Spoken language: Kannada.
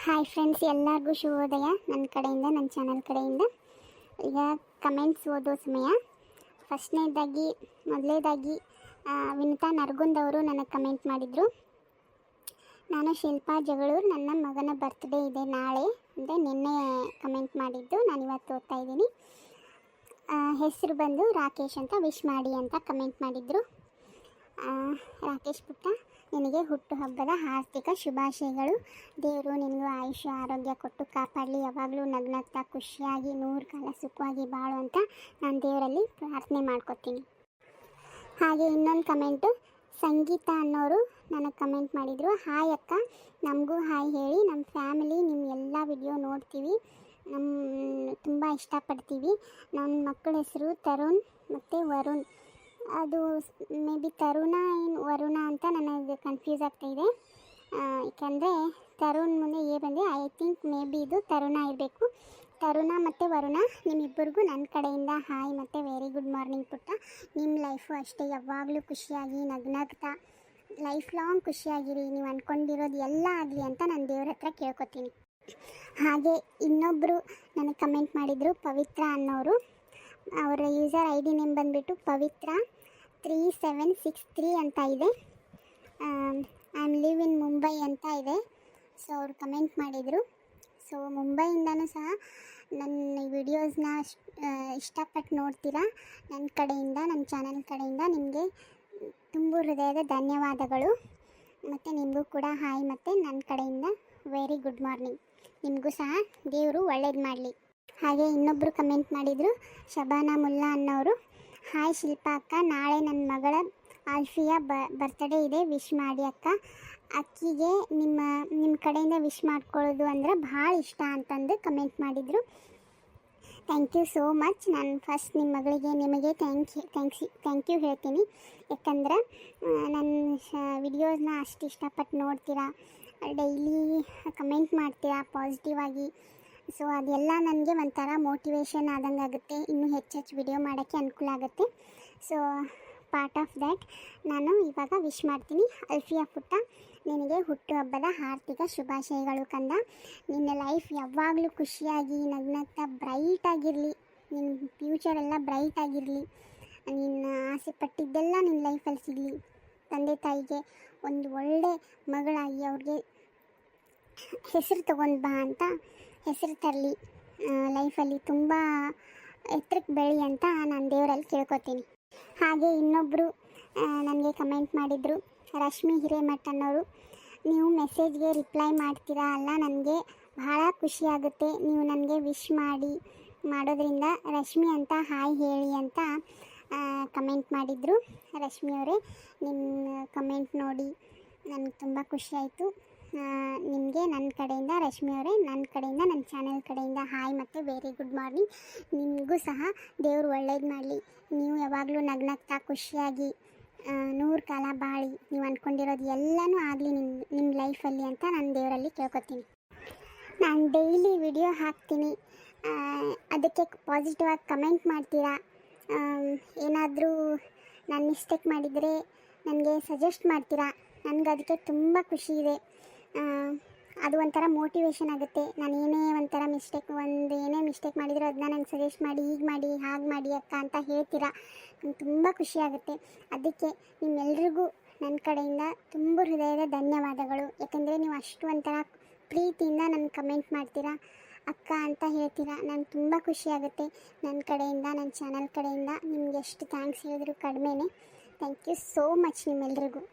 ಹಾಯ್ ಫ್ರೆಂಡ್ಸ್, ಎಲ್ಲರಿಗೂ ಶುಭೋದಯ ನನ್ನ ಕಡೆಯಿಂದ, ನನ್ನ ಚಾನಲ್ ಕಡೆಯಿಂದ. ಈಗ ಕಮೆಂಟ್ಸ್ ಓದೋ ಸಮಯ. ಮೊದಲೇದಾಗಿ ವಿನಿತಾ ನರಗುಂದ್ ಅವರು ನನಗೆ ಕಮೆಂಟ್ ಮಾಡಿದರು. ನಾನು ಶಿಲ್ಪಾ ಜಗಳೂರು, ನನ್ನ ಮಗನ ಬರ್ತ್ಡೇ ಇದೆ ನಾಳೆ, ಅಂದರೆ ನಿನ್ನೆ ಕಮೆಂಟ್ ಮಾಡಿದ್ದು, ನಾನು ಇವತ್ತು ಓದ್ತಾ ಇದ್ದೀನಿ. ಹೆಸರು ಬಂದು ರಾಕೇಶ್ ಅಂತ, ವಿಶ್ ಮಾಡಿ ಅಂತ ಕಮೆಂಟ್ ಮಾಡಿದರು. ರಾಕೇಶ್ ಪುಟ್ಟ, ನಿನಗೆ ಹುಟ್ಟುಹಬ್ಬದ ಹಾರ್ದಿಕ ಶುಭಾಶಯಗಳು. ದೇವರು ನಿನಗೂ ಆಯುಷ್ಯ ಆರೋಗ್ಯ ಕೊಟ್ಟು ಕಾಪಾಡಲಿ, ಯಾವಾಗಲೂ ನಗ್ನಗ್ತಾ ಖುಷಿಯಾಗಿ 100 ಕಾಲ ಸುಖವಾಗಿ ಬಾಳು ಅಂತ ನಾನು ದೇವರಲ್ಲಿ ಪ್ರಾರ್ಥನೆ ಮಾಡ್ಕೊತೀನಿ. ಹಾಗೆ ಇನ್ನೊಂದು ಕಮೆಂಟು ಸಂಗೀತ ಅನ್ನೋರು ನನಗೆ ಕಮೆಂಟ್ ಮಾಡಿದರು. ಹಾಯ್ ಅಕ್ಕ, ನಮಗೂ ಹಾಯ್ ಹೇಳಿ. ನಮ್ಮ ಫ್ಯಾಮಿಲಿ ನಿಮ್ಮ ಎಲ್ಲ ವಿಡಿಯೋ ನೋಡ್ತೀವಿ, ತುಂಬ ಇಷ್ಟಪಡ್ತೀವಿ. ನನ್ನ ಮಕ್ಕಳ ಹೆಸರು ತರುಣ್ ಮತ್ತು ವರುಣ್. ಅದು ಮೇ ಬಿ ತರುಣ ವರುಣ ಅಂತ ನನಗೆ ಕನ್ಫ್ಯೂಸ್ ಆಗ್ತಾಯಿದೆ. ಏಕೆಂದರೆ ತರುಣ್ ಮುಂದೆ ಬಂದೆ, ಐ ಥಿಂಕ್ ಮೇ ಬಿ ಇದು ತರುಣ ಇರಬೇಕು. ತರುಣ ಮತ್ತು ವರುಣ, ನಿಮ್ಮಿಬ್ಬರಿಗೂ ನನ್ನ ಕಡೆಯಿಂದ ಹಾಯ್ ಮತ್ತು ವೆರಿ ಗುಡ್ ಮಾರ್ನಿಂಗ್ ಪುಟ್ಟ. ನಿಮ್ಮ ಲೈಫು ಅಷ್ಟೇ, ಯಾವಾಗಲೂ ಖುಷಿಯಾಗಿ ನಗ್ನಗ್ತಾ ಲೈಫ್ ಲಾಂಗ್ ಖುಷಿಯಾಗಿರಿ, ನೀವು ಅಂದ್ಕೊಂಡಿರೋದು ಎಲ್ಲ ಆಗಲಿ ಅಂತ ನಾನು ದೇವ್ರ ಹತ್ರ ಕೇಳ್ಕೊತೀನಿ. ಹಾಗೆ ಇನ್ನೊಬ್ಬರು ನನಗೆ ಕಮೆಂಟ್ ಮಾಡಿದರು, ಪವಿತ್ರ ಅನ್ನೋರು. ಅವರ ಯೂಸರ್ ಐ ಡಿ ನೇಮ್ ಬಂದುಬಿಟ್ಟು ಪವಿತ್ರ 3763 ಅಂತ ಇದೆ. I am live in Mumbai ಅಂತ ಇದೆ. ಸೊ ಅವರು ಕಮೆಂಟ್ ಮಾಡಿದರು. ಸೊ ಮುಂಬೈಯಿಂದನೂ ಸಹ ನನ್ನ ವಿಡಿಯೋಸ್ನ ಇಷ್ಟಪಟ್ಟು ನೋಡ್ತೀರಾ. ನನ್ನ ಕಡೆಯಿಂದ, ನನ್ನ ಚಾನಲ್ ಕಡೆಯಿಂದ ನಿಮಗೆ ತುಂಬ ಹೃದಯದ ಧನ್ಯವಾದಗಳು. ಮತ್ತು ನಿಮಗೂ ಕೂಡ ಹಾಯ್ ಮತ್ತು ನನ್ನ ಕಡೆಯಿಂದ ವೆರಿ ಗುಡ್ ಮಾರ್ನಿಂಗ್. ನಿಮಗೂ ಸಹ ದೇವರು ಒಳ್ಳೇದು ಮಾಡಲಿ. ಹಾಗೆ ಇನ್ನೊಬ್ಬರು ಕಮೆಂಟ್ ಮಾಡಿದರು, ಶಬಾನಾ ಮುಲ್ಲಾ ಅನ್ನೋರು. ಹಾಯ್ ಶಿಲ್ಪಾ ಅಕ್ಕ, ನಾಳೆ ನನ್ನ ಮಗಳ ಆಲ್ಫಿಯಾ ಬರ್ತ್ಡೇ ಇದೆ, ವಿಶ್ ಮಾಡಿ ಅಕ್ಕ. ಅಕ್ಕಿಗೆ ನಿಮ್ಮ ಕಡೆಯಿಂದ ವಿಶ್ ಮಾಡ್ಕೊಳ್ಳೋದು ಅಂದರೆ ಭಾಳ ಇಷ್ಟ ಅಂತಂದು ಕಮೆಂಟ್ ಮಾಡಿದರು. Thank you so much. ನಾನು ಫಸ್ಟ್ ನಿಮ್ಮ ಮಗಳಿಗೆ ನಿಮಗೆ ಥ್ಯಾಂಕ್ ಯು ಹೇಳ್ತೀನಿ. ಯಾಕಂದ್ರೆ ನನ್ನ ವಿಡಿಯೋಸ್ನ ಅಷ್ಟು ಇಷ್ಟಪಟ್ಟು ನೋಡ್ತೀರಾ, ಡೈಲಿ ಕಮೆಂಟ್ ಮಾಡ್ತೀರಾ ಪಾಸಿಟಿವ್ ಆಗಿ. ಸೊ ಅದೆಲ್ಲ ನನಗೆ ಒಂಥರ ಮೋಟಿವೇಶನ್ ಆದಂಗೆ ಆಗುತ್ತೆ, ಇನ್ನೂ ಹೆಚ್ಚು ವಿಡಿಯೋ ಮಾಡೋಕ್ಕೆ ಅನುಕೂಲ ಆಗುತ್ತೆ. ಸೊ ಪಾರ್ಟ್ ಆಫ್ ದ್ಯಾಟ್ ನಾನು ಇವಾಗ ವಿಶ್ ಮಾಡ್ತೀನಿ. ಅಲ್ಫಿಯಾ ಪುಟ್ಟ, ನಿನಗೆ ಹುಟ್ಟುಹಬ್ಬದ ಹಾರ್ದಿಕ ಶುಭಾಶಯಗಳು ಕಂದ. ನಿನ್ನ ಲೈಫ್ ಯಾವಾಗಲೂ ಖುಷಿಯಾಗಿ ನಗ್ನಗ್ತಾ ಬ್ರೈಟಾಗಿರಲಿ, ನಿನ್ನ ಫ್ಯೂಚರೆಲ್ಲ ಬ್ರೈಟಾಗಿರಲಿ, ನಿನ್ನ ಆಸೆ ಪಟ್ಟಿದ್ದೆಲ್ಲ ನಿನ್ನ ಲೈಫಲ್ಲಿ ಸಿಗಲಿ. ತಂದೆ ತಾಯಿಗೆ ಒಂದು ಒಳ್ಳೆ ಮಗಳಾಗಿ ಅವ್ರಿಗೆ ಹೆಸರು ತೊಗೊಂಡು ಬಾ ಅಂತ ಹೆಸರು ತರಲಿ, ಲೈಫಲ್ಲಿ ತುಂಬ ಎತ್ತರಕ್ಕೆ ಬೆಳಿ ಅಂತ ನಾನು ದೇವರಲ್ಲಿ ಕೇಳ್ಕೊತೀನಿ. ಹಾಗೆ ಇನ್ನೊಬ್ಬರು ನನಗೆ ಕಮೆಂಟ್ ಮಾಡಿದರು, ರಶ್ಮಿ ಹಿರೇಮಠ್ ಅನ್ನೋರು. ನೀವು ಮೆಸೇಜ್ಗೆ ರಿಪ್ಲೈ ಮಾಡ್ತೀರಾ ಅಲ್ಲ, ನನಗೆ ಭಾಳ ಖುಷಿಯಾಗುತ್ತೆ. ನೀವು ನನಗೆ ವಿಶ್ ಮಾಡೋದ್ರಿಂದ ರಶ್ಮಿ ಅಂತ ಹಾಯ್ ಹೇಳಿ ಅಂತ ಕಮೆಂಟ್ ಮಾಡಿದರು. ರಶ್ಮಿಯವರೇ, ನಿಮ್ಮ ಕಮೆಂಟ್ ನೋಡಿ ನನಗೆ ತುಂಬ ಖುಷಿಯಾಯಿತು. ನಿಮಗೆ ನನ್ನ ಕಡೆಯಿಂದ, ರಶ್ಮಿಯವರೇ, ನನ್ನ ಕಡೆಯಿಂದ, ನನ್ನ ಚಾನೆಲ್ ಕಡೆಯಿಂದ ಹಾಯ್ ಮತ್ತು ವೆರಿ ಗುಡ್ ಮಾರ್ನಿಂಗ್. ನಿಮಗೂ ಸಹ ದೇವರು ಒಳ್ಳೇದು ಮಾಡಲಿ. ನೀವು ಯಾವಾಗಲೂ ನಗ್ನಗ್ತಾ ಖುಷಿಯಾಗಿ 100 ಕಾಲ ಬಾಳಿ, ನೀವು ಅಂದ್ಕೊಂಡಿರೋದು ಎಲ್ಲನೂ ಆಗಲಿ ನಿಮ್ಮ ಲೈಫಲ್ಲಿ ಅಂತ ನಾನು ದೇವರಲ್ಲಿ ಕೇಳ್ಕೊತೀನಿ. ನಾನು ಡೈಲಿ ವಿಡಿಯೋ ಹಾಕ್ತೀನಿ, ಅದಕ್ಕೆ ಪಾಸಿಟಿವ್ ಆಗಿ ಕಮೆಂಟ್ ಮಾಡ್ತೀರಾ. ಏನಾದರೂ ನಾನು ಮಿಸ್ಟೇಕ್ ಮಾಡಿದರೆ ನನಗೆ ಸಜೆಸ್ಟ್ ಮಾಡ್ತೀರಾ. ನನಗೆ ಅದಕ್ಕೆ ತುಂಬ ಖುಷಿ ಇದೆ. ಅದು ಒಂಥರ ಮೋಟಿವೇಶನ್ ಆಗುತ್ತೆ. ನಾನು ಏನೇ ಮಿಸ್ಟೇಕ್ ಮಾಡಿದರೆ ಅದನ್ನ ನಂಗೆ ಸಜೆಸ್ಟ್ ಮಾಡಿ, ಹೀಗೆ ಮಾಡಿ ಹಾಗೆ ಮಾಡಿ ಅಕ್ಕ ಅಂತ ಹೇಳ್ತೀರಾ. ನಂಗೆ ತುಂಬ ಖುಷಿ ಆಗುತ್ತೆ. ಅದಕ್ಕೆ ನಿಮ್ಮೆಲ್ರಿಗೂ ನನ್ನ ಕಡೆಯಿಂದ ತುಂಬ ಹೃದಯದ ಧನ್ಯವಾದಗಳು. ಯಾಕೆಂದರೆ ನೀವು ಅಷ್ಟು ಒಂಥರ ಪ್ರೀತಿಯಿಂದ ನನಗೆ ಕಮೆಂಟ್ ಮಾಡ್ತೀರಾ, ಅಕ್ಕ ಅಂತ ಹೇಳ್ತೀರಾ. ನಂಗೆ ತುಂಬ ಖುಷಿಯಾಗುತ್ತೆ. ನನ್ನ ಕಡೆಯಿಂದ, ನನ್ನ ಚಾನಲ್ ಕಡೆಯಿಂದ ನಿಮ್ಗೆ ಎಷ್ಟು ಥ್ಯಾಂಕ್ಸ್ ಹೇಳಿದ್ರು ಕಡಿಮೆನೇ. ಥ್ಯಾಂಕ್ ಯು ಸೋ ಮಚ್ ನಿಮ್ಮೆಲ್ರಿಗೂ.